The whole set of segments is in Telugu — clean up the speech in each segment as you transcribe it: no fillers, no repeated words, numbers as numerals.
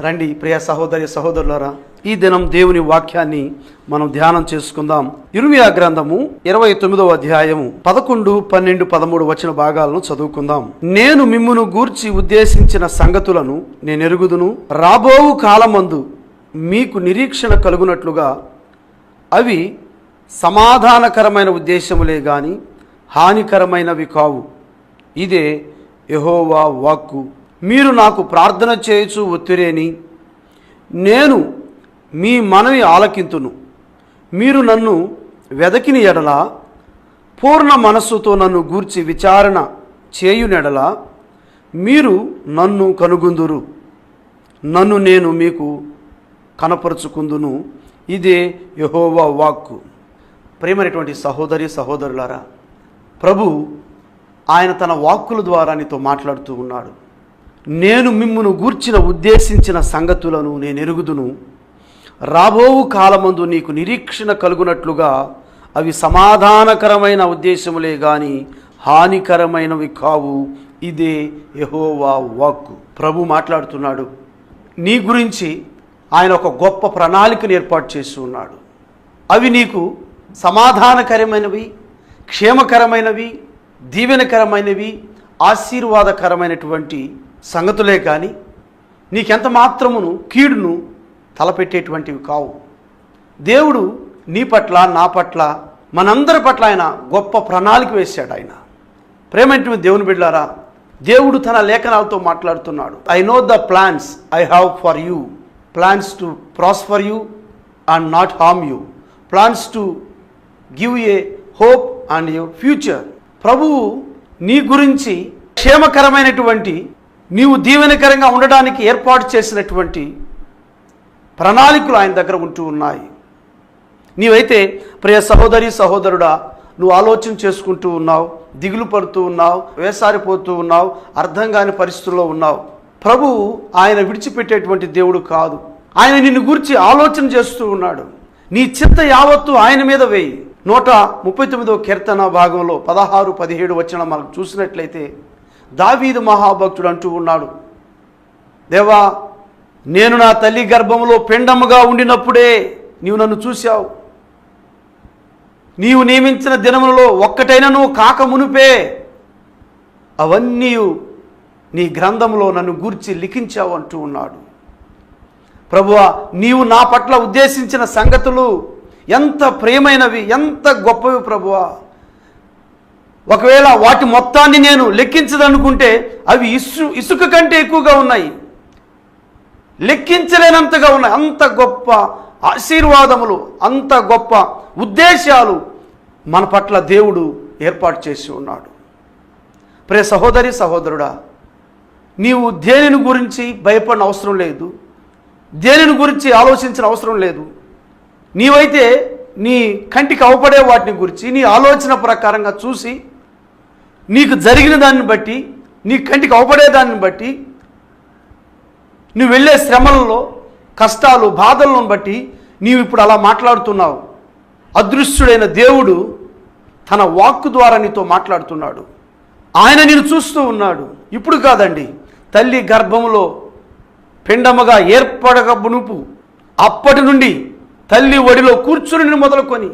రండి ప్రియ సహోదరి సహోదరులారా, ఈ దినం దేవుని వాక్యాన్ని మనం ధ్యానం చేసుకుందాం. ఇర్మియా గ్రంథము 29వ అధ్యాయము 11, 12, 13 వచన భాగాలను చదువుకుందాం. నేను మిమ్మును గూర్చి ఉద్దేశించిన సంగతులను నేనెరుగుదును, రాబోవు కాలమందు మీకు నిరీక్షణ కలుగునట్లుగా అవి సమాధానకరమైన ఉద్దేశములే గాని హానికరమైనవి కావు. ఇదే యెహోవా వాక్కు. మీరు నాకు ప్రార్థన చేయుచు ఒత్తిరేని నేను మీ మనవి ఆలకింతును. మీరు నన్ను వెదకిన ఎడల, పూర్ణ మనస్సుతో నన్ను గూర్చి విచారణ చేయునెడల మీరు నన్ను కనుగొందురు. నన్ను నేను మీకు కనపరుచుకుందును. ఇదే యెహోవా వాక్కు. ప్రేమైనటువంటి సహోదరి సహోదరులారా, ప్రభు ఆయన తన వాక్కుల ద్వారా నీతో మాట్లాడుతూ ఉన్నాడు. నేను మిమ్మును గూర్చిన ఉద్దేశించిన సంగతులను నేను ఎరుగుదును, రాబోవు కాలమందు నీకు నిరీక్షణ కలుగునట్లుగా అవి సమాధానకరమైన ఉద్దేశములే గాని హానికరమైనవి కావు. ఇదే యెహోవా వాక్కు. ప్రభు మాట్లాడుతున్నాడు. నీ గురించి ఆయన ఒక గొప్ప ప్రణాళికను ఏర్పాటు చేసి ఉన్నాడు. అవి నీకు సమాధానకరమైనవి, క్షేమకరమైనవి, దీవెనకరమైనవి, ఆశీర్వాదకరమైనటువంటి సంగతులే కానీ నీకెంత మాత్రమును కీడును తలపెట్టేటువంటివి కావు. దేవుడు నీ పట్ల, నా పట్ల, మనందరి పట్ల ఆయన గొప్ప ప్రణాళిక వేశాడు. ఆయన ప్రేమైనటువంటి దేవుని బిడ్డలారా, దేవుడు తన లేఖనాలతో మాట్లాడుతున్నాడు. I know the plans I have for you, plans to prosper you and not harm you, plans to give a hope and A future. ప్రభువు నీ గురించి క్షేమకరమైనటువంటి, నీవు దీవెనకరంగా ఉండడానికి ఏర్పాటు చేసినటువంటి ప్రణాళికలు ఆయన దగ్గర ఉంటూ ఉన్నాయి. నీవైతే ప్రియ సహోదరి సహోదరుడా, నువ్వు ఆలోచన చేసుకుంటూ ఉన్నావు, దిగులు పడుతూ ఉన్నావు, వేసారిపోతూ ఉన్నావు, అర్థం కాని పరిస్థితుల్లో ఉన్నావు. ప్రభువు ఆయన విడిచిపెట్టేటువంటి దేవుడు కాదు. ఆయన నిన్ను గురించి ఆలోచన చేస్తూ ఉన్నాడు. నీ చింత యావత్తు ఆయన మీద వేయి. 139వ కీర్తన భాగంలో 16, 17 వచనం మనం చూసినట్లయితే దావీదు మహాభక్తుడు అంటూ ఉన్నాడు, దేవా, నేను నా తల్లి గర్భంలో పిండముగా ఉండినప్పుడే నీవు నన్ను చూశావు. నీవు నియమించిన దినములలో ఒక్కటైనను కాక మునుపే అవన్నీ నీ గ్రంథంలో నన్ను గూర్చి లిఖించావు అంటూ ఉన్నాడు. ప్రభువా, నీవు నా పట్ల ఉద్దేశించిన సంగతులు ఎంత ప్రియమైనవి, ఎంత గొప్పవి ప్రభువా. ఒకవేళ వాటి మొత్తాన్ని నేను లెక్కించదనుకుంటే అవి ఇసుక కంటే ఎక్కువగా ఉన్నాయి, లెక్కించలేనంతగా ఉన్నాయి. అంత గొప్ప ఆశీర్వాదములు, అంత గొప్ప ఉద్దేశాలు మన పట్ల దేవుడు ఏర్పాటు చేసి ఉన్నాడు. ప్రియ సహోదరి సహోదరుడా, నీవు దేనిని గురించి భయపడిన అవసరం లేదు, దేనిని గురించి ఆలోచించిన అవసరం లేదు. నీవైతే నీ కంటికి అవపడే వాటిని గురించి నీ ఆలోచన ప్రకారంగా చూసి, నీకు జరిగిన దాన్ని బట్టి, నీ కంటికి అవపడే దాన్ని బట్టి, నువ్వు వెళ్ళే శ్రమలలో, కష్టాలు, బాధలను బట్టి నీవు ఇప్పుడు అలా మాట్లాడుతున్నావు. అదృశ్యుడైన దేవుడు తన వాక్కు ద్వారా నీతో మాట్లాడుతున్నాడు. ఆయన నిన్ను చూస్తూ ఉన్నాడు. ఇప్పుడు కాదండి, తల్లి గర్భంలో పిండముగా ఏర్పడక మునుపు, అప్పటి నుండి తల్లి ఒడిలో కూర్చుని మొదలుకొని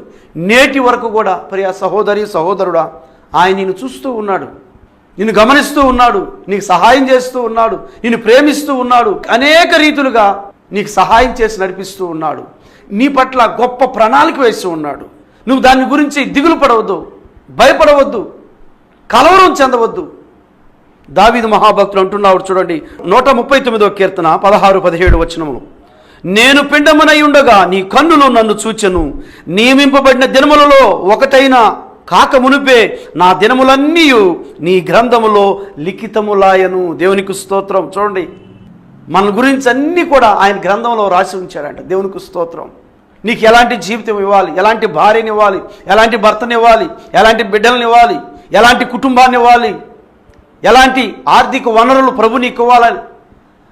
నేటి వరకు కూడా ప్రియ సహోదరి సహోదరుడా, ఆయన నిన్ను చూస్తూ ఉన్నాడు, నిన్ను గమనిస్తూ ఉన్నాడు, నీకు సహాయం చేస్తూ ఉన్నాడు, నిన్ను ప్రేమిస్తూ ఉన్నాడు, అనేక రీతులుగా నీకు సహాయం చేసి నడిపిస్తూ ఉన్నాడు. నీ పట్ల గొప్ప ప్రణాళిక వేసి ఉన్నాడు. నువ్వు దాని గురించి దిగులు పడవద్దు, భయపడవద్దు, కలవరం చెందవద్దు. దావీదు మహాభక్తుడు అంటున్నాడు చూడండి, 139వ కీర్తన 16, 17 వచనములు, నేను పిండమునై ఉండగా నీ కన్నులు నన్ను చూచెను, నియమింపబడిన దినములలో ఒకటైన కాక మునుపే నా దినములన్నీ నీ గ్రంథములో లిఖితములాయను. దేవునికి స్తోత్రం. చూడండి, మన గురించి అన్నీ కూడా ఆయన గ్రంథంలో రాసి ఉంచాడంట. దేవునికి స్తోత్రం. నీకు ఎలాంటి జీవితం ఇవ్వాలి, ఎలాంటి భార్యని ఇవ్వాలి, ఎలాంటి భర్తని ఇవ్వాలి, ఎలాంటి బిడ్డలను ఇవ్వాలి, ఎలాంటి కుటుంబాన్ని ఇవ్వాలి, ఎలాంటి ఆర్థిక వనరులు ప్రభు నీకు ఇవ్వాలని,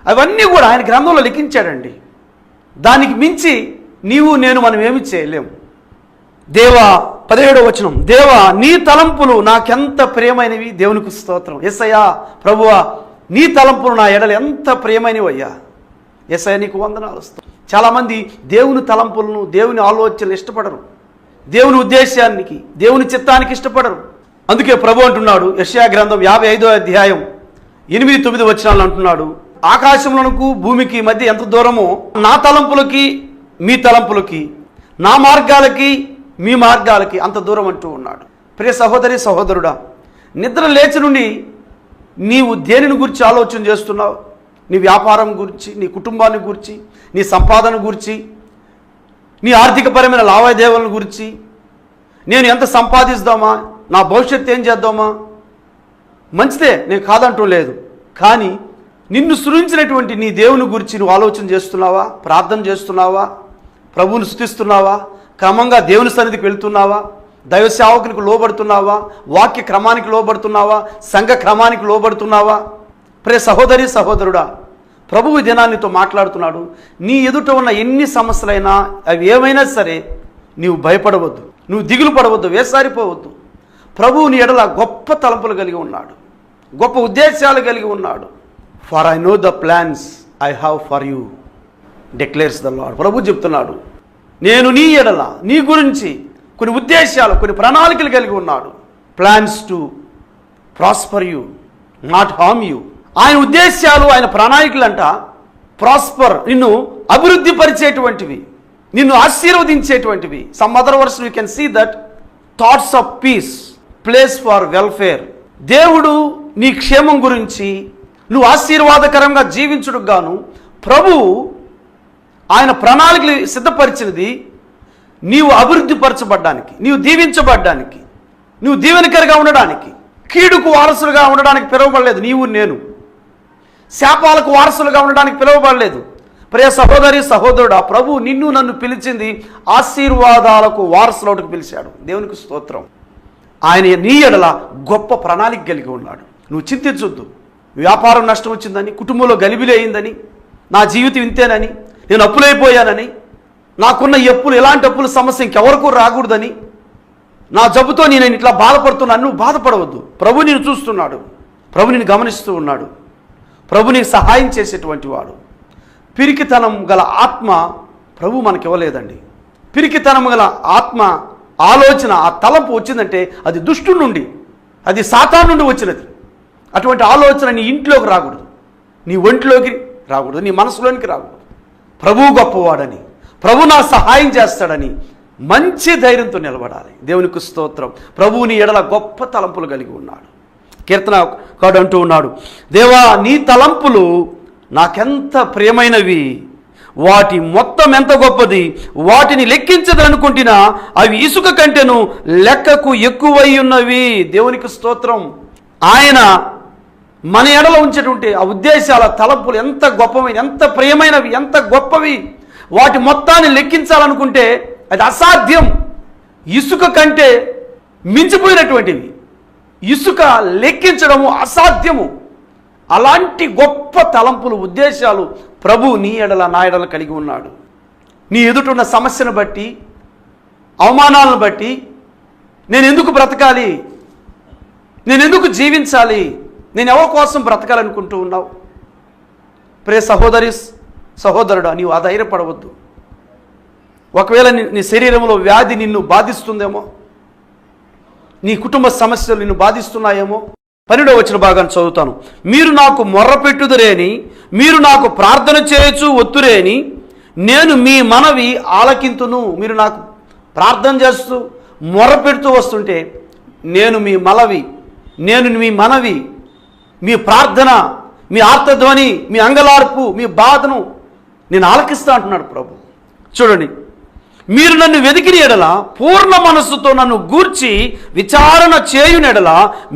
అవన్నీ కూడా ఆయన గ్రంథంలో లిఖించాడండి. దానికి మించి నీవు నేను మనం ఏమి చేయలేము. దేవా 17వ వచనం, దేవా నీ తలంపులు నాకెంత ప్రియమైనవి. దేవునికి స్తోత్రం. యేసయ్యా ప్రభువా, నీ తలంపులు నా ఎడల ఎంత ప్రియమైనవి అయ్యా. యేసయ్య నీకు వందనాలు. చాలామంది దేవుని తలంపులను, దేవుని ఆలోచనలు ఇష్టపడరు, దేవుని ఉద్దేశానికి, దేవుని చిత్తానికి ఇష్టపడరు. అందుకే ప్రభు అంటున్నాడు, యెషయా గ్రంథం 55వ అధ్యాయం 8-9 వచనాలు అంటున్నాడు, ఆకాశములకు భూమికి మధ్య ఎంత దూరమో నా తలంపులకి మీ తలంపులకి, నా మార్గాలకి మీ మార్గాలకి అంత దూరం అంటూ ఉన్నాడు. ప్రియ సహోదరి సహోదరుడా, నిద్ర లేచి నుండి నీవు దేనిని గురించి ఆలోచన చేస్తున్నావు? నీ వ్యాపారం గురించి, నీ కుటుంబాన్ని గురించి, నీ సంపాదన గురించి, నీ ఆర్థికపరమైన లావాదేవీల గురించి, నేను ఎంత సంపాదిస్తామా, నా భవిష్యత్తు ఏం చేద్దామా? మంచిదే, నేను కాదంటూ లేదు. కానీ నిన్ను సృజించినటువంటి నీ దేవుని గురించి నువ్వు ఆలోచన చేస్తున్నావా? ప్రార్థన చేస్తున్నావా? ప్రభువును స్తుతిస్తున్నావా? క్రమంగా దేవుని సన్నిధికి వెళ్తున్నావా? దైవ సేవకునికి లోబడుతున్నావా? వాక్య క్రమానికి లోబడుతున్నావా? సంఘ క్రమానికి లోబడుతున్నావా? ప్రియ సహోదరి సహోదరుడా, ప్రభువు దినాన్నితో మాట్లాడుతున్నాడు. నీ ఎదుట ఉన్న ఎన్ని సమస్యలైనా, అవి ఏమైనా సరే, నీవు భయపడవద్దు, నువ్వు దిగులు పడవద్దు, వేసారిపోవద్దు. ప్రభువు నీ ఎడల గొప్ప తలంపులు కలిగి ఉన్నాడు, గొప్ప ఉద్దేశాలు కలిగి ఉన్నాడు. For I know the plans I have for you declares the Lord. ప్రభు చెప్తున్నాడు, నేను నీ ఎడల, నీ గురించి కొన్ని ఉద్దేశాలు, కొన్ని ప్రణాళికలు కలిగి ఉన్నాడు. Plans to prosper you, not harm you. ఆయన ఉద్దేశాలు, ఆయన ప్రణాళికలు అంట ప్రాస్పర్, నిన్ను అభివృద్ధి పరిచేటువంటివి, నిన్ను ఆశీర్వదించేటువంటివి. Some other verse you can see that thoughts of peace, place for welfare. దేవుడు నీ క్షేమం గురించి, నువ్వు ఆశీర్వాదకరంగా జీవించుటకు గాను ప్రభువు ఆయన ప్రణాళికలు సిద్ధపరిచినది నీవు అభివృద్ధి పరచబడ్డానికి, నీవు దీవించబడ్డానికి, నువ్వు దీవెనకరంగా ఉండడానికి. కీడుకు వారసులుగా ఉండడానికి పిలువబడలేదు నీవు నేను. శాపాలకు వారసులుగా ఉండడానికి పిలువబడలేదు. ప్రియ సహోదరి సహోదరుడా, ప్రభు నిన్ను నన్ను పిలిచింది ఆశీర్వాదాలకు వారసులకు పిలిచాడు. దేవునికి స్తోత్రం. ఆయన నీ ఎడల గొప్ప ప్రణాళిక కలిగి ఉన్నాడు. నువ్వు చింతించొద్దు. వ్యాపారం నష్టం వచ్చిందని, కుటుంబంలో గలిబిలి అయిందని, నా జీవితం ఇంతేనని, నేను అప్పులైపోయానని, నాకున్న అప్పులు, ఎలాంటి అప్పుల సమస్య ఇంకెవరకు రాకూడదని, నా జబ్బుతో నేను ఇట్లా బాధపడుతున్నాను, నువ్వు బాధపడవద్దు. ప్రభు నిన్ను చూస్తున్నాడు, ప్రభు నిన్ను గమనిస్తూ ఉన్నాడు, ప్రభు నీకు సహాయం చేసేటువంటి వాడు. పిరికితనం గల ఆత్మ ప్రభు మనకి ఇవ్వలేదండి. పిరికితనం గల ఆత్మ ఆలోచన, ఆ తలంపు వచ్చిందంటే అది దుష్టుడి నుండి, అది సాతాను నుండి వచ్చినది. అటువంటి ఆలోచన నీ ఇంట్లోకి రాకూడదు, నీ ఒంట్లోకి రాకూడదు, నీ మనసులోనికి రాకూడదు. ప్రభువు గొప్పవాడని, ప్రభు నా సహాయం చేస్తాడని మంచి ధైర్యంతో నిలబడాలి. దేవునికి స్తోత్రం. ప్రభువు నీ ఎడల గొప్ప తలంపులు కలిగి ఉన్నాడు. కీర్తనకారుడు అంటూ ఉన్నాడు, దేవా నీ తలంపులు నాకెంత ప్రియమైనవి, వాటి మొత్తం ఎంత గొప్పది, వాటిని లెక్కించదనుకుంటున్నా అవి ఇసుక కంటేను లెక్కకు ఎక్కువై ఉన్నవి. దేవునికి స్తోత్రం. ఆయన మన ఎడల ఉంచేటువంటి ఆ ఉద్దేశాల తలంపులు ఎంత గొప్పవి, ఎంత ప్రియమైనవి, ఎంత గొప్పవి. వాటి మొత్తాన్ని లెక్కించాలనుకుంటే అది అసాధ్యం. ఇసుక కంటే మించిపోయినటువంటివి. ఇసుక లెక్కించడము అసాధ్యము. అలాంటి గొప్ప తలంపులు, ఉద్దేశాలు ప్రభు నీ ఎడల నా ఎడల కలిగి ఉన్నాడు. నీ ఎదుటున్న సమస్యను బట్టి, అవమానాలను బట్టి నేను ఎందుకు బ్రతకాలి, నేను ఎందుకు జీవించాలి, నేను ఎవరి కోసం బ్రతకాలనుకుంటూ ఉన్నావు? ప్రియ సహోదరి సహోదరుడా, నీవు అధైర్యపడవద్దు. ఒకవేళ నీ శరీరంలో వ్యాధి నిన్ను బాధిస్తుందేమో, నీ కుటుంబ సమస్యలు నిన్ను బాధిస్తున్నాయేమో. 12వ వచన భాగాన్ని చదువుతాను. మీరు నాకు మొర్రపెట్టుదురేని, మీరు నాకు ప్రార్థన చేయొచ్చు ఒత్తురేని, నేను మీ మనవి ఆలకింతును. మీరు నాకు ప్రార్థన చేస్తూ మొర్రపెడుతూ వస్తుంటే నేను మీ మనవి, మీ ప్రార్థన, మీ ఆర్తధ్వని, మీ అంగలార్పు, మీ బాధను నేను ఆలకిస్తా అంటున్నాడు ప్రభు. చూడండి, మీరు నన్ను వెదికిన ఎడల, పూర్ణ మనస్సుతో నన్ను గూర్చి విచారణ చేయునెడల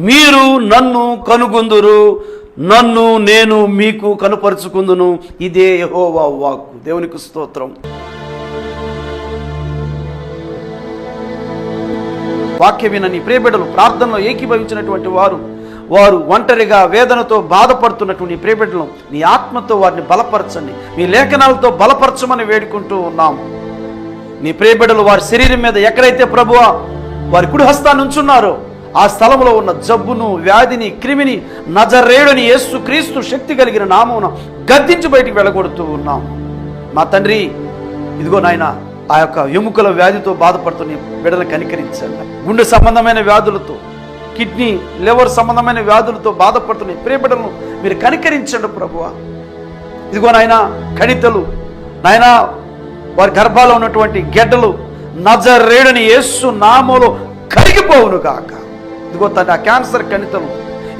మీరు నన్ను కనుగొందురు, నన్ను నేను మీకు కనుపరుచుకుందును. ఇదే యెహోవా వాక్కు. దేవునికి స్తోత్రం. వాక్యం వినని ప్రియబిడ్డలు, ప్రార్థనలో ఏకీభవించినటువంటి వారు ఒంటరిగా వేదనతో బాధపడుతున్నటువంటి ప్రియబిడ్డలు నీ ఆత్మతో వారిని బలపరచండి, మీ లేఖనాలతో బలపరచమని వేడుకుంటూ ఉన్నాము. నీ ప్రియబిడ్డలు వారి శరీరం మీద ఎక్కడైతే ప్రభువా వారి కుడి హస్తాన్ని ఉంచున్నారో ఆ స్థలంలో ఉన్న జబ్బును, వ్యాధిని, క్రిమిని నజరేయుడని యేసు క్రీస్తు శక్తి కలిగిన నామమున గద్దించి బయటికి వెళ్ళగొడుతూ ఉన్నాం. మా తండ్రి, ఇదిగో నాయన, ఆ యొక్క ఎముకల వ్యాధితో బాధపడుతున్న బిడ్డలను కనికరించండి. గుండె సంబంధమైన వ్యాధులతో, కిడ్నీ, లివర్ సంబంధమైన వ్యాధులతో బాధపడుతున్న ప్రియ బిడ్డలను మీరు కనికరించండి ప్రభువా. ఇదిగో నాయన, కణితలు నాయన, వారి గర్భాల్లో ఉన్నటువంటి గెడ్డలు నజరేయుడని యేసు నామములో కరిగిపోవును గాక. ఇదిగో తండ్రి, ఆ క్యాన్సర్ కణితలు,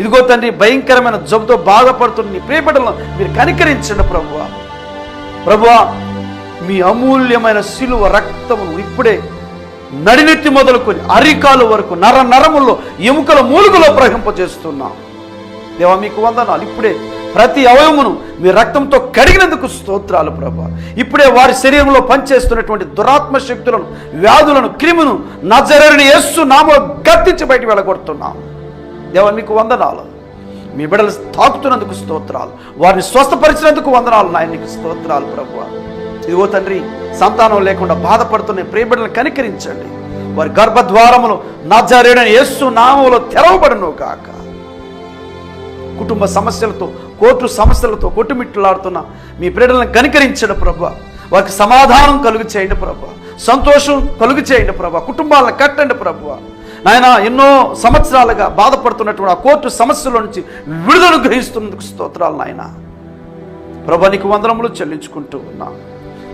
ఇదిగో తండ్రి, భయంకరమైన జబ్బుతో బాధపడుతున్న నీ ప్రియ బిడ్డలను మీరు కనికరించండి ప్రభువా. ప్రభువా, మీ అమూల్యమైన శిలువ రక్తమును ఇప్పుడే నడినెత్తి మొదలుకొని అరికాలు వరకు నరముల్లో ఎముకల మూలుగులో ప్రవహింపజేస్తున్నాం. దేవా, మీకు వందనాలు. ఇప్పుడే ప్రతి అవయమును మీ రక్తంతో కడిగినందుకు స్తోత్రాలు ప్రభువా. ఇప్పుడే వారి శరీరంలో పనిచేస్తున్నటువంటి దురాత్మ శక్తులను, వ్యాధులను, క్రిమును నజరేయుడైన యేసు నామములో గద్దించి బయటికి వెళ్ళగొడుతున్నాం. దేవా, మీకు వందనాలు. మీ బిడ్డలు తాకుతున్నందుకు స్తోత్రాలు, వారిని స్వస్థపరిచినందుకు వందనాలు నాయన, నీకు స్తోత్రాలు ప్రభువా. ఇదిగో తండ్రి, సంతానం లేకుండా బాధపడుతున్న ప్రియ బిడ్డలను కనికరించండి. వారి గర్భద్వారములు నజరేయుడైన యేసు నామములో తెరవబడును గాక. కుటుంబ సమస్యలతో, కోర్టు సమస్యలతో కొట్టుమిట్టులాడుతున్న మీ బిడ్డలను కనికరించండి ప్రభువా. వారికి సమాధానం కలుగు చేయండి ప్రభువా, సంతోషం కలుగు చేయండి ప్రభువా, కుటుంబాలను కట్టండి ప్రభువా. నాయన, ఎన్నో సంవత్సరాలుగా బాధపడుతున్నటువంటి ఆ కోర్టు సమస్యల నుంచి విడుదల గ్రహిస్తున్నందుకు స్తోత్రాలు నాయన. ప్రభువా, నీకు వందనములు చెల్లించుకుంటూ ఉన్నా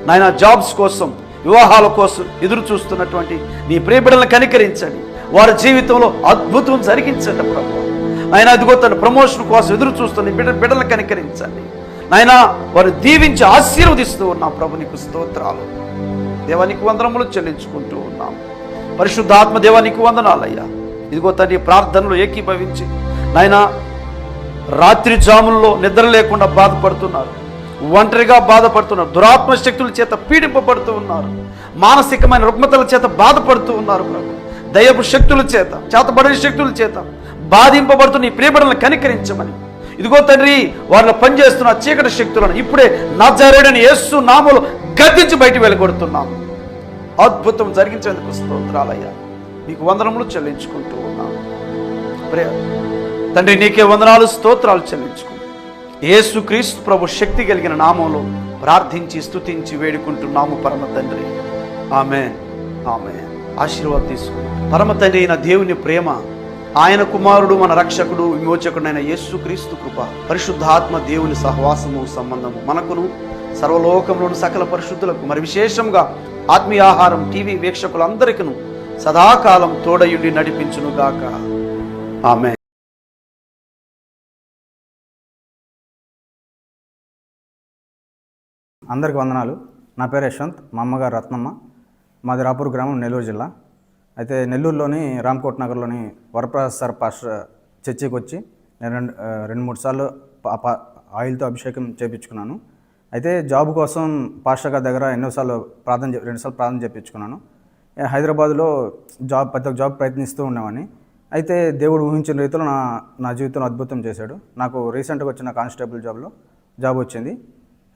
నాయన. జాబ్స్ కోసం, వివాహాల కోసం ఎదురు చూస్తున్నటువంటి నీ ప్రియ బిడ్డలను కనికరించండి. వారి జీవితంలో అద్భుతం జరిగించండి ప్రభువా. నాయన, ఇదిగో తన ప్రమోషన్ కోసం ఎదురు చూస్తున్న బిడ్డలను కనికరించండి నాయన. వారు దీవించి ఆశీర్వదిస్తూ ఉన్నాం ప్రభు, నీకు స్తోత్రాలు. దేవా, నీకు వందనములు చెల్లించుకుంటూ ఉన్నాం. పరిశుద్ధాత్మ దేవా, నీకు వందనాలయ్యా. ఇదిగో తండ్రి, ప్రార్థనలు ఏకీభవించి నాయన, రాత్రి జాముల్లో నిద్ర లేకుండా బాధపడుతున్నారు, ఒంటరిగా బాధపడుతున్నారు, దురాత్మ శక్తుల చేత పీడింపబడుతూ ఉన్నారు, మానసికమైన రుగ్మతల చేత బాధపడుతూ ఉన్నారు ప్రభు. దయ్యపు శక్తుల చేత, చేతబడిన శక్తుల చేత బాధింపబడుతున్న ఈ ప్రియబిడ్డలను కనికరించమని, ఇదిగో తండ్రి, వారిలో పనిచేస్తున్న చీకటి శక్తులను ఇప్పుడే నజరేయుడైన యేసు నామములో గద్దించి బయటికి వెళ్ళగొడుతున్నాం. అద్భుతం జరిగించేందుకు స్తోత్రాలయ్యా. నీకు వందనములు చెల్లించుకుంటూ ఉన్నాం తండ్రి. నీకే వందనాలు, స్తోత్రాలు చెల్లించుకుంటూ యేసు క్రీస్తు ప్రభు శక్తి కలిగిన నామంలో ప్రార్థించి స్తుతించి వేడుకుంటున్నాము పరమ తండ్రి. ఆమేన్, ఆమేన్. ఆశీర్వాదం తీసుకున్నాం. పరమ తండ్రి అయిన దేవుని ప్రేమ, ఆయన కుమారుడు మన రక్షకుడు విమోచకుడైన యేసు క్రీస్తు కృప, పరిశుద్ధాత్మ దేవుని సహవాసము, సంబంధము మనకును సర్వలోకంలోని సకల పరిశుద్ధులకు, మరి విశేషంగా ఆత్మీయ ఆహారం టీవీ వీక్షకులందరికీ సదాకాలం తోడయుండి నడిపించునుగాక. ఆమేన్. అందరికి వందనాలు. నా పేరు యశ్వంత్, మా అమ్మగారు రత్నమ్మ. మాది రాపూర్ గ్రామం, నెల్లూరు జిల్లా. అయితే నెల్లూరులోని రామ్కోట్ నగర్లోని వరప్రసాద్ సార్ పాస్టర్ చర్చికి వచ్చి నేను రెండు మూడు సార్లు ఆయిల్తో అభిషేకం చేయించుకున్నాను. అయితే జాబ్ కోసం పాస్టర్ గారి దగ్గర రెండుసార్లు ప్రార్థన చేయించుకున్నాను. హైదరాబాద్లో ప్రతి ఒక్క జాబ్ ప్రయత్నిస్తూ ఉండేవాడిని. అయితే దేవుడు ఊహించిన రీతిలో నా జీవితంలో అద్భుతం చేశాడు. నాకు రీసెంట్గా వచ్చిన కానిస్టేబుల్ జాబ్ వచ్చింది.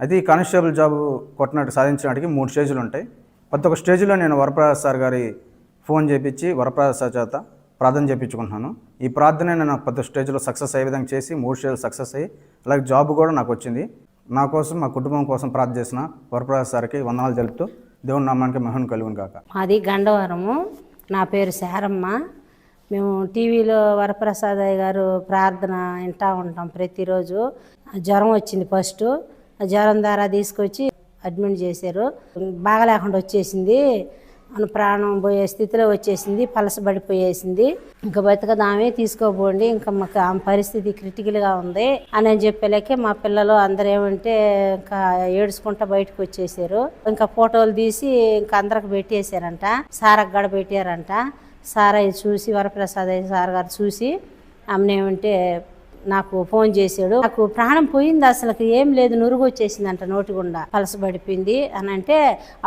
అయితే ఈ కానిస్టేబుల్ జాబ్ సాధించడానికి 3 స్టేజ్లు ఉంటాయి. ప్రతి ఒక్క స్టేజ్లో నేను వరప్రసాద్ సార్ గారి ఫోన్ చేయించి వరప్రసాద్ సార్ చేత ప్రార్థన చేయించుకుంటున్నాను. ఈ ప్రార్థన నేను ప్రతి స్టేజ్లో సక్సెస్ అయ్యే విధంగా చేసి 3 స్టేజ్లు సక్సెస్ అయ్యి అలాగే జాబ్ కూడా నాకు వచ్చింది. నా కోసం, మా కుటుంబం కోసం ప్రార్థన చేసిన వరప్రసాద్ సార్కి వందనాలు తెలుపుతూ దేవుని నామానికి మహిమ కలుగును గాక. మాది గండవరము. నా పేరు శారమ్మ. మేము టీవీలో వరప్రసాదయ్య గారు ప్రార్థన వింటూ ఉంటాం ప్రతిరోజు. జ్వరం వచ్చింది ఫస్ట్. జ్వరం ద్వారా తీసుకొచ్చి అడ్మిట్ చేశారు. బాగలేకుండా వచ్చేసింది, ప్రాణం పోయే స్థితిలో వచ్చేసింది, పలసబడిపోయేసింది. ఇంకా బతకదామే, తీసుకోపోండి, ఇంకా మాకు ఆమె పరిస్థితి క్రిటికల్గా ఉంది అని చెప్పలేకే మా పిల్లలు అందరూ ఏమంటే ఇంకా ఏడుచుకుంటా బయటకు వచ్చేసారు. ఇంకా ఫోటోలు తీసి ఇంకా అందరికి పెట్టేశారంట, సారకు గడ పెట్టారంట. సార్ అవి చూసి, వరప్రసాద్ సార్ గారు చూసి ఆమెనేమంటే నాకు ఫోన్ చేశాడు. నాకు ప్రాణం పోయింది, అసలు ఏం లేదు, నురుగు వచ్చేసిందంట, నోటి గుండా పలసబడిపోయింది అని అంటే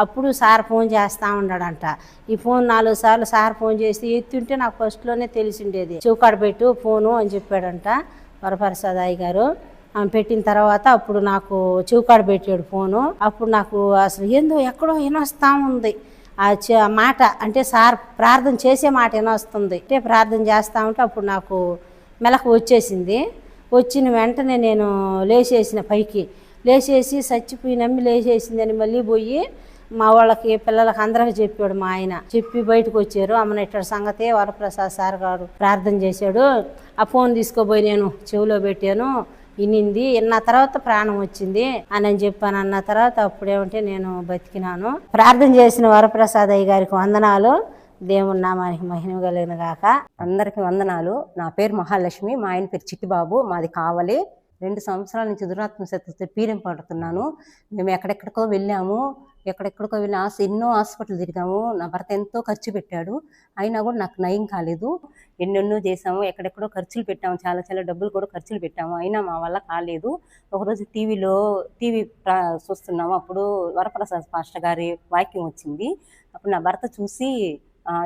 అప్పుడు సార్ ఫోన్ చేస్తా ఉన్నాడంట. ఈ ఫోన్ 4 సార్లు సార్ ఫోన్ చేసి ఎత్తుంటే నాకు ఫస్ట్లోనే తెలిసిండేది. చెవుకాడ పెట్టు ఫోను అని చెప్పాడంట వరప్రసాద్ గారు. ఆమె పెట్టిన తర్వాత అప్పుడు నాకు చెవుకాడ పెట్టాడు ఫోను. అప్పుడు నాకు అసలు ఏందో ఎక్కడో వినొస్తా ఉంది. ఆ మాట అంటే సార్ ప్రార్థన చేసే మాట వినొస్తుంది. అంటే ప్రార్థన చేస్తూ ఉంటే అప్పుడు నాకు మెలకు వచ్చేసింది. వచ్చిన వెంటనే నేను లేచేసిన పైకి లేచేసి చచ్చిపోయి నమ్మి లేచేసిందని మళ్ళీ పోయి మా వాళ్ళకి పిల్లలకి అందరికి చెప్పాడు. మా ఆయన చెప్పి బయటకు వచ్చారు. అమ్మన ఇట్ట సంగతే వరప్రసాద్ సార్ గారు ప్రార్థన చేశాడు. ఆ ఫోన్ తీసుకోపోయి నేను చెవిలో పెట్టాను, ఇన్నింది, ఇన్న తర్వాత ప్రాణం వచ్చింది అని చెప్పాను. అన్న తర్వాత అప్పుడేమంటే నేను బతికినాను. ప్రార్థన చేసిన వరప్రసాద్ అయ్య గారికి వందనాలు. దేవుని నామానికి మహిమ కలిగిన గాక. అందరికీ వందనాలు. నా పేరు మహాలక్ష్మి, మా ఆయన పేరు చిట్టిబాబు, మాది కావలి. 2 సంవత్సరాల నుంచి దురాత్మ శక్తితో పీడెం పడుతున్నాను. మేము ఎక్కడెక్కడికో వెళ్ళాము, ఎన్నో హాస్పిటల్ తిరిగాము. నా భర్త ఎంతో ఖర్చు పెట్టాడు, అయినా కూడా నాకు నయం కాలేదు. ఎన్నెన్నో చేసాము, ఎక్కడెక్కడో ఖర్చులు పెట్టాము, చాలా చాలా డబ్బులు కూడా ఖర్చులు పెట్టాము, అయినా మా వల్ల కాలేదు. ఒకరోజు టీవీ చూస్తున్నాము. అప్పుడు వరప్రసాద్ పాస్టర్ గారి వాక్యం వచ్చింది. అప్పుడు నా భర్త చూసి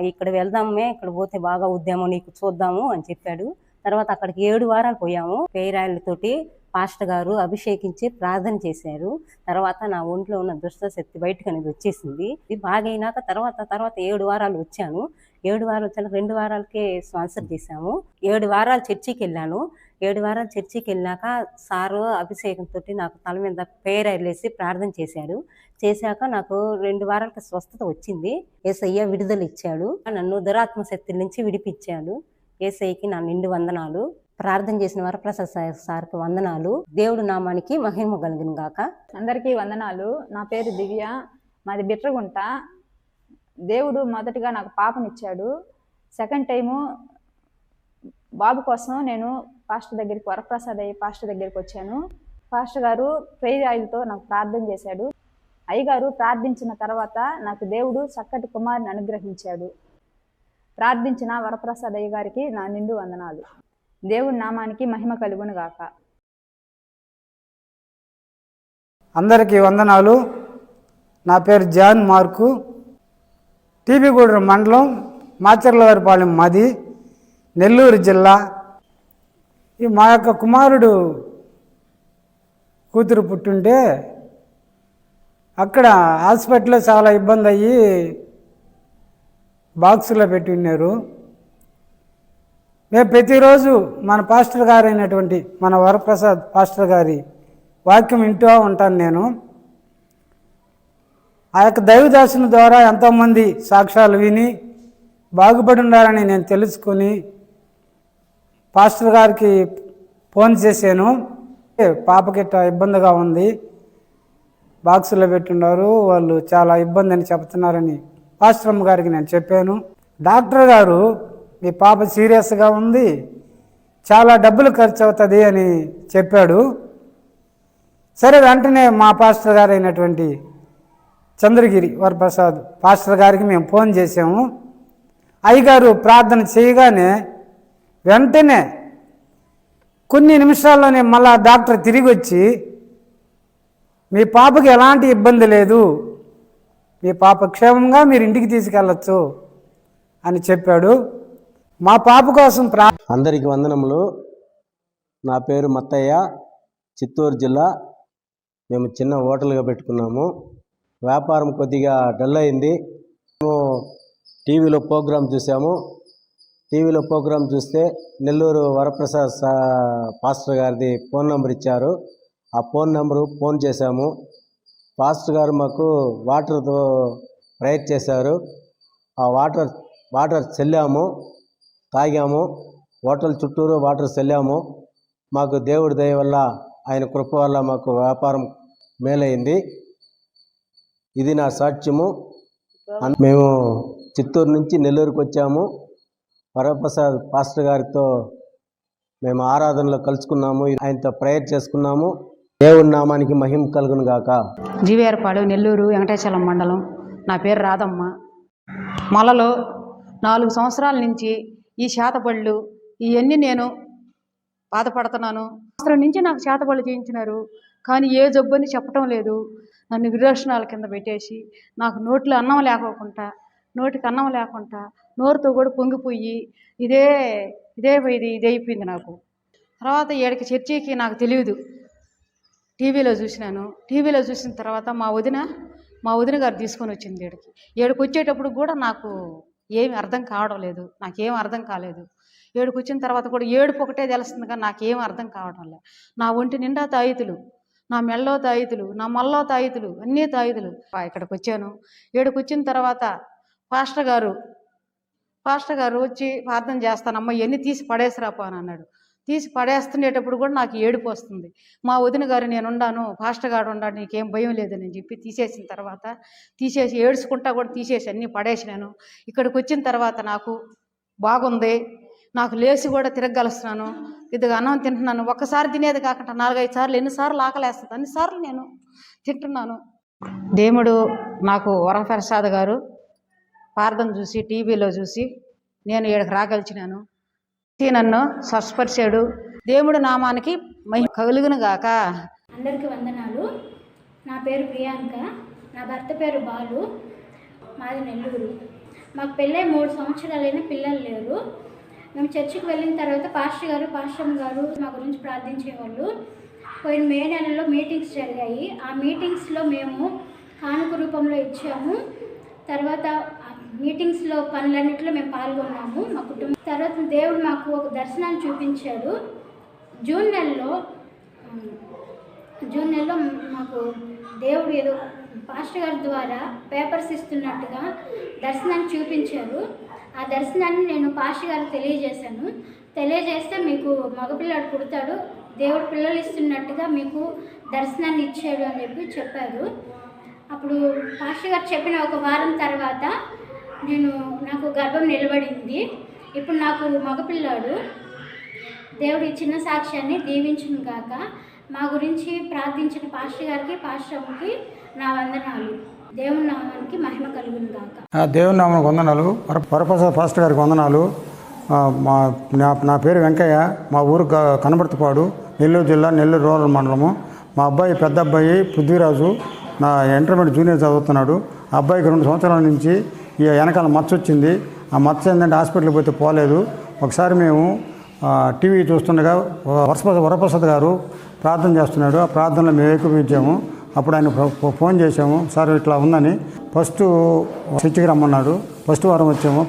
ఇక్కడ వెళ్దామే, ఇక్కడ పోతే బాగా ఉద్యమం నీకు చూద్దాము అని చెప్పాడు. తర్వాత అక్కడికి 7 వారాలు పోయాము. పేరాయిలతోటి పాస్టర్ గారు అభిషేకించి ప్రార్థన చేశారు. తర్వాత నా ఒంట్లో ఉన్న దుష్ట శక్తి బయటకు అనేది వచ్చేసింది. ఇది బాగైనాక తర్వాత 7 వారాలు వచ్చాను. 7 వారాలు వచ్చాక 2 వారాలకే స్పాన్సర్ చేశాము. 7 వారాలు చర్చికి వెళ్ళాను. 7 వారాలు చర్చికి వెళ్ళాక సారు అభిషేకంతో నాకు తల మీద పేరాయిలు వేసి ప్రార్థన చేశాడు. చేశాక నాకు 2 వారాలకి స్వస్థత వచ్చింది. యేసయ్య విడుదల ఇచ్చాడు, నన్ను దురాత్మ శక్తి నుంచి విడిపించాడు. యేసయ్యకి నా నిండు వందనాలు. ప్రార్థన చేసిన వరప్రసాద్ సార్కి వందనాలు. దేవుడు నామానికి మహిమ కలుగును గాక. అందరికీ వందనాలు. నా పేరు దివ్య, మాది బిట్రగుంట. దేవుడు మొదటిగా నాకు పాపనిచ్చాడు. సెకండ్ టైము బాబు కోసం నేను పాస్టర్ దగ్గరికి, వరప్రసాద్ అయ్య పాస్టర్ దగ్గరికి వచ్చాను. పాస్టర్ గారు ప్రేయర్ ఆయిల్తో నాకు ప్రార్థన చేశాడు. అయ్యగారు ప్రార్థించిన తర్వాత నాకు దేవుడు చక్కటి కుమారుని అనుగ్రహించాడు. ప్రార్థించిన వరప్రసాద్ అయ్య గారికి నా నిండు వందనాలు. దేవుడి నామానికి మహిమ కలుగును గాక. అందరికీ వందనాలు. నా పేరు జాన్ మార్కు, టీబీగూడెం మండలం, మాచర్లవారిపాలెం మాది, నెల్లూరు జిల్లా. ఈ మా యొక్క కుమారుడు కూతురు పుట్టుంటే అక్కడ హాస్పిటల్లో చాలా ఇబ్బంది అయ్యి బాక్సులో పెట్టి ఉన్నారు. మేము ప్రతిరోజు మన పాస్టర్ గారు అయినటువంటి మన వరప్రసాద్ పాస్టర్ గారి వాక్యం వింటూ ఉంటాను నేను. ఆ యొక్క దైవదాసుని ద్వారా ఎంతోమంది సాక్ష్యాలు విని బాగుపడి ఉండాలని నేను తెలుసుకొని పాస్టర్ గారికి ఫోన్ చేశాను. పాపకిట్ట ఇబ్బందిగా ఉంది, బాక్సులో పెట్టున్నారు, వాళ్ళు చాలా ఇబ్బంది అని చెప్తున్నారని పాస్టర్ అమ్మ గారికి నేను చెప్పాను. డాక్టర్ గారు మీ పాప సీరియస్గా ఉంది, చాలా డబ్బులు ఖర్చు అవుతుంది అని చెప్పాడు. సరే, వెంటనే మా పాస్టర్ గారు అయినటువంటి చంద్రగిరి వరప్రసాద్ పాస్టర్ గారికి మేము ఫోన్ చేసాము. అయ్యగారు ప్రార్థన చేయగానే వెంటనే కొన్ని నిమిషాల్లోనే మళ్ళా డాక్టర్ తిరిగి వచ్చి మీ పాపకి ఎలాంటి ఇబ్బంది లేదు, మీ పాప క్షేమంగా మీరు ఇంటికి తీసుకెళ్ళచ్చు అని చెప్పాడు. మా పాప కోసం అందరికీ వందనములు. నా పేరు మత్తయ్య, చిత్తూరు జిల్లా. మేము చిన్న హోటల్గా పెట్టుకున్నాము. వ్యాపారం కొద్దిగా డల్ అయింది. మేము టీవీలో ప్రోగ్రాం చూసాము. టీవీలో ప్రోగ్రాం చూస్తే నెల్లూరు వరప్రసాద్ పాస్టర్ గారిది ఫోన్ నెంబర్ ఇచ్చారు. ఆ ఫోన్ చేశాము. పాస్టర్ గారు మాకు వాటర్తో ప్రేయర్ చేశారు. ఆ వాటర్ చల్లాము, తాగాము. హోటల్ చుట్టూరు వాటర్ చల్లాము. మాకు దేవుడి దయ వల్ల, ఆయన కృప వల్ల మాకు వ్యాపారం మేలైంది. ఇది నా సాక్ష్యము. మేము చిత్తూరు నుంచి నెల్లూరుకు వచ్చాము. వరప్రసాద్ పాస్టర్ గారితో మేము ఆరాధనలో కలుసుకున్నాము, ఆయనతో ప్రేయర్ చేసుకున్నాము. దేవుడి నామానికి మహిమ కలుగును గాక. జీవేరపాడు, నెల్లూరు, వెంకటేశ్వరం మండలం. నా పేరు రాధమ్మ. మొలలో 4 సంవత్సరాల నుంచి ఈ చేతబళ్ళు ఇవన్నీ నేను బాధపడుతున్నాను. సంవత్సరం నుంచి నాకు చేతబళ్ళు చేయించినారు, కానీ ఏ జబ్బని చెప్పటం లేదు. నన్ను విరోచనాల కింద పెట్టేసి నాకు నోటికి అన్నం లేకుండా నోరుతో కూడా పొంగిపోయి ఇదైపోయింది నాకు. తర్వాత ఏడికి చర్చికి నాకు తెలియదు, టీవీలో చూసినాను. టీవీలో చూసిన తర్వాత మా వదిన మా వదిన గారు తీసుకొని వచ్చింది ఏడుకి వచ్చేటప్పుడు కూడా నాకు ఏమి అర్థం కావడం లేదు, నాకేం అర్థం కాలేదు. ఏడుకు వచ్చిన తర్వాత కూడా ఏడుపు ఒకటే తెలుస్తుంది కానీ నాకేం అర్థం కావడం లేదు. నా ఒంటి నిండా తాయితులు, నా మెళ్ళో తాయితులు, నా మల్లో తాయితులు, అన్నీ తాయితులు. ఇక్కడికి వచ్చాను. ఏడుకు వచ్చిన తర్వాత పాస్టర్ గారు వచ్చి ప్రార్థన చేస్తానమ్మా ఇవన్నీ తీసి పడేసిరాపో అని అన్నాడు. తీసి పడేస్తుండేటప్పుడు కూడా నాకు ఏడుపు వస్తుంది. మా వదిన గారు నేనుండాను, పాస్టర్ గారు ఉన్నాడు, నీకేం భయం లేదని చెప్పి తీసేసిన తర్వాత ఏడ్చుకుంటా కూడా తీసేసి అన్నీ పడేసినాను. ఇక్కడికి వచ్చిన తర్వాత నాకు బాగుంది, నాకు లేచి కూడా తిరగలుస్తున్నాను, ఇదిగా అన్నం తింటున్నాను. ఒక్కసారి తినేది కాకుండా 4-5 సార్లు, ఎన్నిసార్లు ఆకలేస్తుంది అన్నిసార్లు నేను తింటున్నాను. దేవుడు నాకు వరప్రసాద్ గారు ప్రార్థన చూసి టీవీలో చూసి నేను ఇక్కడికి రాగలిచినాను. నన్ను స్వస్థపరిచాడు. దేవుడు నామానికి మహిమ కలుగును గాక. అందరికీ వందనాలు. నా పేరు ప్రియాంక, నా భర్త పేరు బాలు, మాది నెల్లూరు. మాకు పెళ్ళై 3 సంవత్సరాలైన పిల్లలు లేరు. మేము చర్చికి వెళ్ళిన తర్వాత పాస్టర్ గారు మా గురించి ప్రార్థించేవాళ్ళు. పోయిన మే నెలలో మీటింగ్స్ జరిగాయి. ఆ మీటింగ్స్లో మేము కానుక రూపంలో ఇచ్చాము. తర్వాత మీటింగ్స్లో పనులన్నింటిలో మేము పాల్గొన్నాము మా కుటుంబం. తర్వాత దేవుడు మాకు ఒక దర్శనాన్ని చూపించాడు. జూన్ నెలలో మాకు దేవుడు ఏదో పాస్టర్ గారి ద్వారా పేపర్స్ ఇస్తున్నట్టుగా దర్శనాన్ని చూపించారు. ఆ దర్శనాన్ని నేను పాస్టర్ గారికి తెలియజేస్తే మీకు మగపిల్లాడు పుడతాడు, దేవుడు పిల్లలు ఇస్తున్నట్టుగా మీకు దర్శనాన్ని ఇచ్చాడు అని చెప్పారు. అప్పుడు పాస్టర్ గారు చెప్పిన 1 వారం తర్వాత నాకు గర్భం నిలబడింది. ఇప్పుడు నాకు మగపిల్లాడు. దేవుడు ఈ చిన్న సాక్ష్యాన్ని దీవించును గాక. మా గురించి ప్రార్థించిన పాస్టర్ గారికి, పాస్టర్ అమ్మకి నా వందనాలు. దేవుని నామానికి మహిమ కలుగును గాక. దేవుని నామానికి వందనాలు. వరప్రసాద్ పాస్టర్ గారికి వందనాలు. నా పేరు వెంకయ్య, మా ఊరు కనబర్తిపాడు, నెల్లూరు జిల్లా, నెల్లూరు రూరల్ మండలము. మా అబ్బాయి పెద్ద అబ్బాయి పృథ్వీరాజు నా ఇంటర్మీడియట్ జూనియర్ చదువుతున్నాడు. ఆ అబ్బాయికి 2 సంవత్సరాల నుంచి ఈ వెనకాల మచ్చ వచ్చింది. ఆ మచ్చ ఏంటంటే హాస్పిటల్కి పోతే పోలేదు. ఒకసారి మేము టీవీ చూస్తుండగా వరప్రసాద్ గారు ప్రార్థన చేస్తున్నాడు. ఆ ప్రార్థనలో మేము ఏకీభవించాము. అప్పుడు ఆయన ఫోన్ చేసాము, సార్ ఇట్లా ఉందని. ఫస్ట్ చర్చికి రమ్మన్నాడు. ఫస్ట్ వారం వచ్చాము.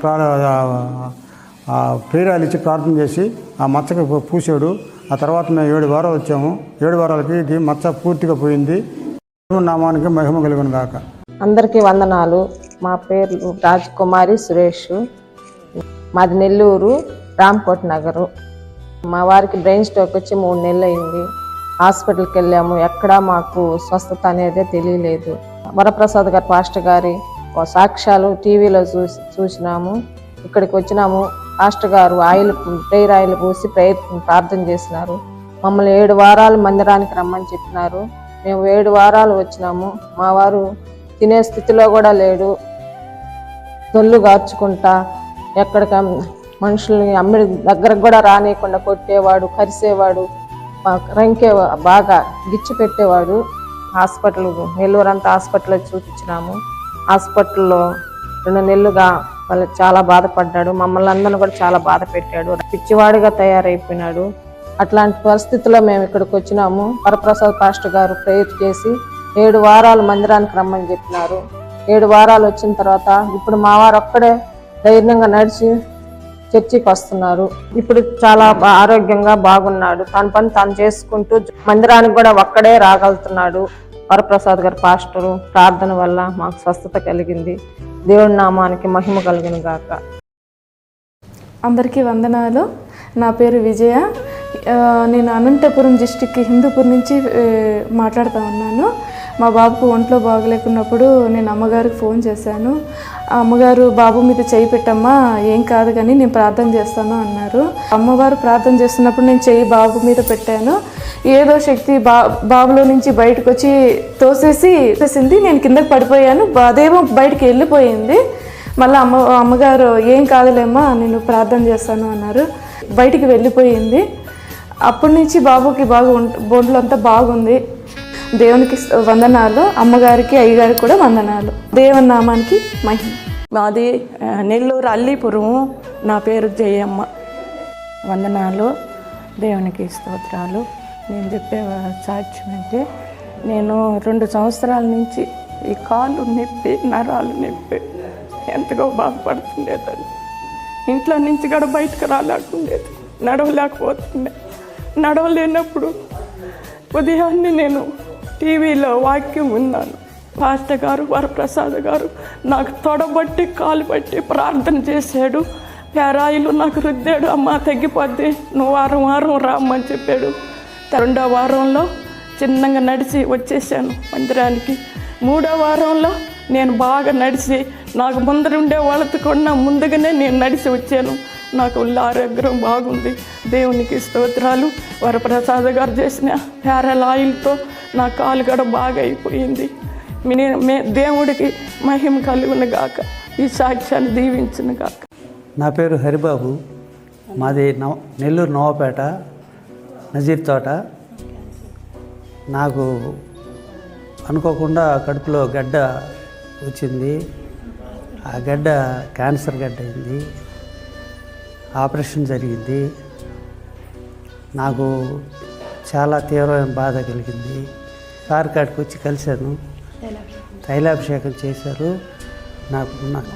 ప్రేరాలు ఇచ్చి ప్రార్థన చేసి ఆ మచ్చకి పూసాడు. ఆ తర్వాత మేము 7 వారాలు వచ్చాము. 7 వారాలకి ఇది మచ్చ పూర్తిగా పోయింది. నామానికి మహిమ కలుగును గాక. అందరికీ వందనాలు. మా పేరు రాజకుమారి సురేష్, మాది నెల్లూరు రామ్కోట్ నగరు. మా వారికి బ్రెయిన్ స్ట్రోక్ వచ్చి 3 నెలలు అయింది. హాస్పిటల్కి వెళ్ళాము, ఎక్కడా మాకు స్వస్థత అనేది తెలియలేదు. వరప్రసాద్ గారు పాస్టర్ గారి సాక్ష్యాలు టీవీలో చూసినాము. ఇక్కడికి వచ్చినాము. పాస్టర్ గారు ప్రేయర్ ఆయిల్ పూసి ప్రార్థన చేసినారు. మమ్మల్ని 7 వారాలు మందిరానికి రమ్మని చెప్పినారు. మేము 7 వారాలు వచ్చినాము. మా వారు తినే స్థితిలో కూడా లేడు. తొల్లు గార్చుకుంటా ఎక్కడిక మనుషుల్ని అమ్మిడి దగ్గరకు కూడా రానియకుండా కొట్టేవాడు, కరిసేవాడు, రంకే బాగా గిచ్చి పెట్టేవాడు. నెల్లూరంతా హాస్పిటల్లో చూపించినాము. హాస్పిటల్లో 2 నెలలుగా వాళ్ళు చాలా బాధపడ్డాడు. మమ్మల్ని అందరిని కూడా చాలా బాధ పెట్టాడు. పిచ్చివాడిగా తయారైపోయినాడు. అట్లాంటి పరిస్థితుల్లో మేము ఇక్కడికి వచ్చినాము. వరప్రసాద్ పాస్టర్ గారు ప్రేయర్ చేసి 7 వారాలు మందిరానికి రమ్మని చెప్పినారు. 7 వారాలు వచ్చిన తర్వాత ఇప్పుడు మా వారు ఒక్కడే ధైర్యంగా నడిచి చర్చికి వస్తున్నారు. ఇప్పుడు చాలా ఆరోగ్యంగా బాగున్నాడు. తన పని తాను చేసుకుంటూ మందిరానికి కూడా ఒక్కడే రాగలుగుతున్నాడు. వరప్రసాద్ గారు పాస్టరు ప్రార్థన వల్ల మాకు స్వస్థత కలిగింది. దేవుడి నామానికి మహిమ కలుగును గాక. అందరికీ వందనాలు. నా పేరు విజయ. నేను అనంతపురం డిస్టిక్ హిందూపూర్ నుంచి మాట్లాడుతూ ఉన్నాను. మా బాబుకు ఒంట్లో బాగలేకున్నప్పుడు నేను అమ్మగారికి ఫోన్ చేశాను. అమ్మగారు బాబు మీద చేయి పెట్టమ్మా, ఏం కాదు కానీ నేను ప్రార్థన చేస్తాను అన్నారు. అమ్మవారు ప్రార్థన చేస్తున్నప్పుడు నేను చెయ్యి బాబు మీద పెట్టాను. ఏదో శక్తి బాబులో నుంచి బయటకు వచ్చి తోసేసింది. నేను కిందకి పడిపోయాను. అదేమో బయటికి వెళ్ళిపోయింది. మళ్ళీ అమ్మగారు ఏం కాదులేమ్మా నేను ప్రార్థన చేస్తాను అన్నారు. బయటికి వెళ్ళిపోయింది. అప్పటి నుంచి బాబుకి బాగా బొండ్లు అంతా బాగుంది. దేవునికి వందనాలు. అమ్మగారికి అయ్యగారికి కూడా వందనాలు. దేవుని నామానికి మహిమ. మాది నెల్లూరు అల్లీపురం. నా పేరు జయమ్మ. వందనాలు. దేవునికి స్తోత్రాలు. నేను చెప్పే సాక్ష్యం అంటే నేను 2 సంవత్సరాల నుంచి ఈ కాళ్ళు నొప్పి నరాలు నొప్పి ఎంతగా బాధపడుతుండేదాన్ని. ఇంట్లో నుంచి కూడా బయటకు రాలేకుండేది, నడవలేకపోతుండే. నడవలేనప్పుడు ఉదయాన్నే నేను టీవీలో వాక్యం విన్నాను. పాస్టర్ గారు వరప్రసాద్ గారు నాకు తొడబట్టి కాలు పట్టి ప్రార్థన చేశాడు. పేరాయిలు నాకు రుద్దాడు. అమ్మ తగ్గిపోద్ది, నువ్వు వారం వారం రామ్మని చెప్పాడు. రెండో వారంలో చిన్నగా నడిచి వచ్చేసాను మందిరానికి. మూడో వారంలో నేను బాగా నడిచి నాకు ముందర ఉండే వాళ్ళతో కూడా ముందుగానే నేను నడిచి వచ్చాను. నాకు ఒళ్ళు ఆరోగ్యం బాగుంది. దేవునికి స్తోత్రాలు. వరప్రసాద్ గారు చేసిన పేరల ఆయిల్తో నా కాలు కూడా బాగా అయిపోయింది. దేవుడికి మహిమ కలుగును గాక. ఈ సాక్ష్యాన్ని దీవించును గాక. నా పేరు హరిబాబు. మాది నెల్లూరు నవాపేట నజీర్ తోట. నాకు అనుకోకుండా కడుపులో గడ్డ వచ్చింది. ఆ గడ్డ క్యాన్సర్ గడ్డ అయింది. ఆపరేషన్ జరిగింది. నాకు చాలా తీవ్రమైన బాధ కలిగింది. సార్ కాడికి వచ్చి కలిశాను. తైలాభిషేకం చేశారు. నాకు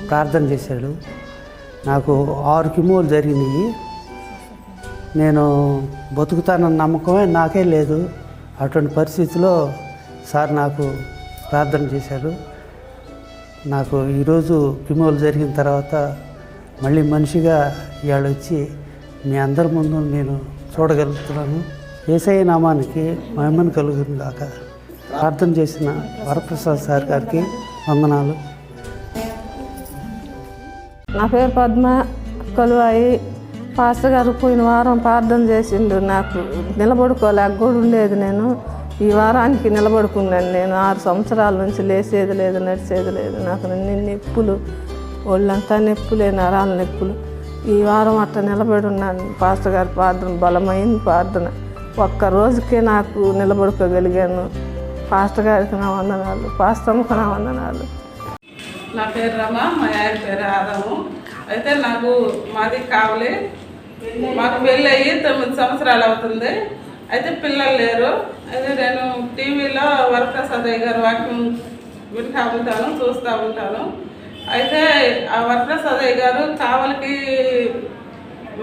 ప్రార్థన చేశాడు. నాకు 6 కిమోలు జరిగినాయి. నేను బతుకుతానన్న నమ్మకమే నాకే లేదు. అటువంటి పరిస్థితిలో సార్ నాకు ప్రార్థన చేశారు. నాకు ఈరోజు కిమోలు జరిగిన తర్వాత మళ్ళీ మనిషిగా ఇవాళ వచ్చి మీ అందరి ముందు నేను చూడగలుగుతున్నాను. యేసయ్య నామానికి మహిమను కలుగును గాక. ప్రార్థన చేసిన వరప్రసాద్ సార్ గారికి వందనాలు. నా పేరు పద్మ కొలువాయి. పాస్టర్ గారు పోయిన వారం ప్రార్థన చేసిండు. నాకు నిలబడుకోలేక కూడా ఉండేది. నేను ఈ వారానికి నిలబడుకున్నాను. నేను 6 సంవత్సరాల నుంచి లేచేది లేదు, నడిచేది లేదు. నాకు నొప్పులు, ఒళ్ళంతా నొప్పులే, నరాల నొప్పులు. ఈ వారం అట్లా నిలబడి ఉన్నాను. పాస్టర్ గారి ప్రార్థన బలమైన ప్రార్థన. ఒక్క రోజుకే నాకు నిలబడుకోగలిగాను. పాస్టర్ గారికి నా వందనాలు, పాస్టర్కి నా వందనాలు. నా పేరు రమ, మా ఆయన పేరు ఆదాము. అయితే మాది కావలి. మాకు పెళ్ళి అయ్యి 9 సంవత్సరాలు అవుతుంది. అయితే పిల్లలు లేరు. అయితే నేను టీవీలో వరప్రసాద్ గారు వాక్యం వింటూ ఉంటాను, చూస్తూ ఉంటాను. అయితే ఆ వరప్రసాద్ గారు కావలికి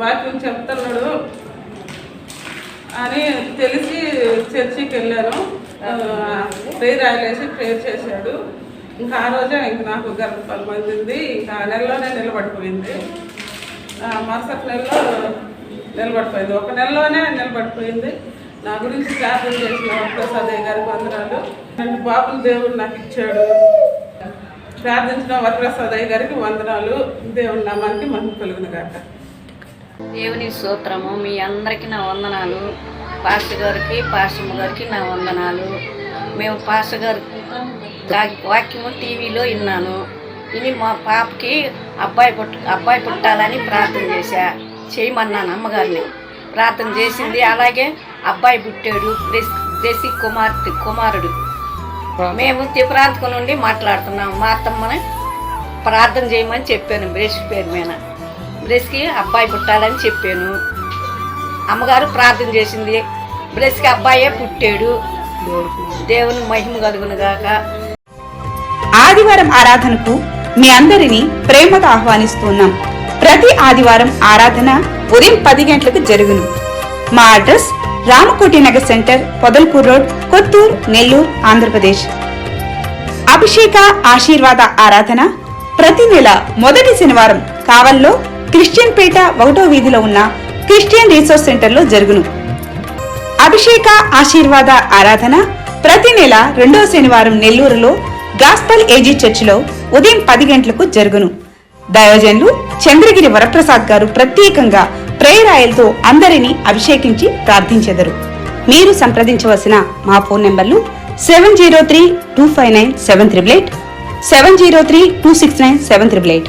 వాక్యం చెప్తున్నాడు అని తెలిసి చర్చికి వెళ్ళాను. ప్రేయర్ ఆయిలేసి ప్రేయర్ చేశాడు. ఇంకా ఆ రోజే నాకు గర్భఫలం మందింది. ఇంకా ఆ నెలలోనే నిలబడిపోయింది. మరుసటి నెలలో నిలబడిపోయింది. 1 నెలలోనే నిలబడిపోయింది. నా గురించి ప్రార్థన చేసిన వరప్రసాద్ గారికి వందనాలు. 2 బాబులు దేవుడు నాకు ఇచ్చాడు. ప్రార్థించిన వరప్రసాద్ గారికి వందనాలు. దేవుడి నామానికి మహిమ కలుగును గాక. దేవుని స్తోత్రము. మీ అందరికీ నా వందనాలు. పాస్టర్ గారికి, పాస్టమ్మ గారికి నా వందనాలు. మేము పాస్టర్ గారు వాక్యము టీవీలో విన్నాను. విని మా పాపకి అబ్బాయి పుట్టాలని ప్రార్థన చేయమన్నాను. అమ్మగారిని ప్రార్థన చేసింది. అలాగే అబ్బాయి పుట్టాడు. దేశీ కుమారుడు. మేము తిప్రాంతకం నుండి మాట్లాడుతున్నాము. మా అత్తమ్మని ప్రార్థన చేయమని చెప్పాను. బ్రష్ పేరు మీద బ్రష్కి అబ్బాయి పుట్టాలని చెప్పాను. అమ్మగారు ప్రార్థన చేసింది. బ్రష్కి అబ్బాయే పుట్టాడు. దేవుని మహిమ కలుగును గాక. ఆదివారం ఆరాధనకు మీ అందరినీ ప్రేమతో ఆహ్వానిస్తున్నాం. ప్రతి ఆదివారం ఆరాధన ఉదయం 10 గంటలకు జరుగును. మా address Ramakoti Nagar centre, Podalakuru road, Kothuru, Nellore, Andhra Pradesh. అభిషేక ఆశీర్వాద ఆరాధన ప్రతి నెల మొదటి శనివారం కావల్లో క్రిస్టియన్ పేట 1వ వీధిలో ఉన్న క్రిస్టియన్ రీసోర్స్ సెంటర్లో జరుగును. అభిషేక ఆశీర్వాద ఆరాధన ప్రతి నెల 2వ శనివారం నెల్లూరులో గాస్పల్ ఏజీ చర్చిలో ఉదయం 10 గంటలకు జరుగును. దైవజనులు చంద్రగిరి వరప్రసాద్ గారు ప్రత్యేకంగా ప్రేయర్ ఆయిల్తో అందరినీ అభిషేకించి ప్రార్థించెదరు. మీరు సంప్రదించవలసిన మా ఫోన్ నెంబర్లు 7032597388, 7032697388.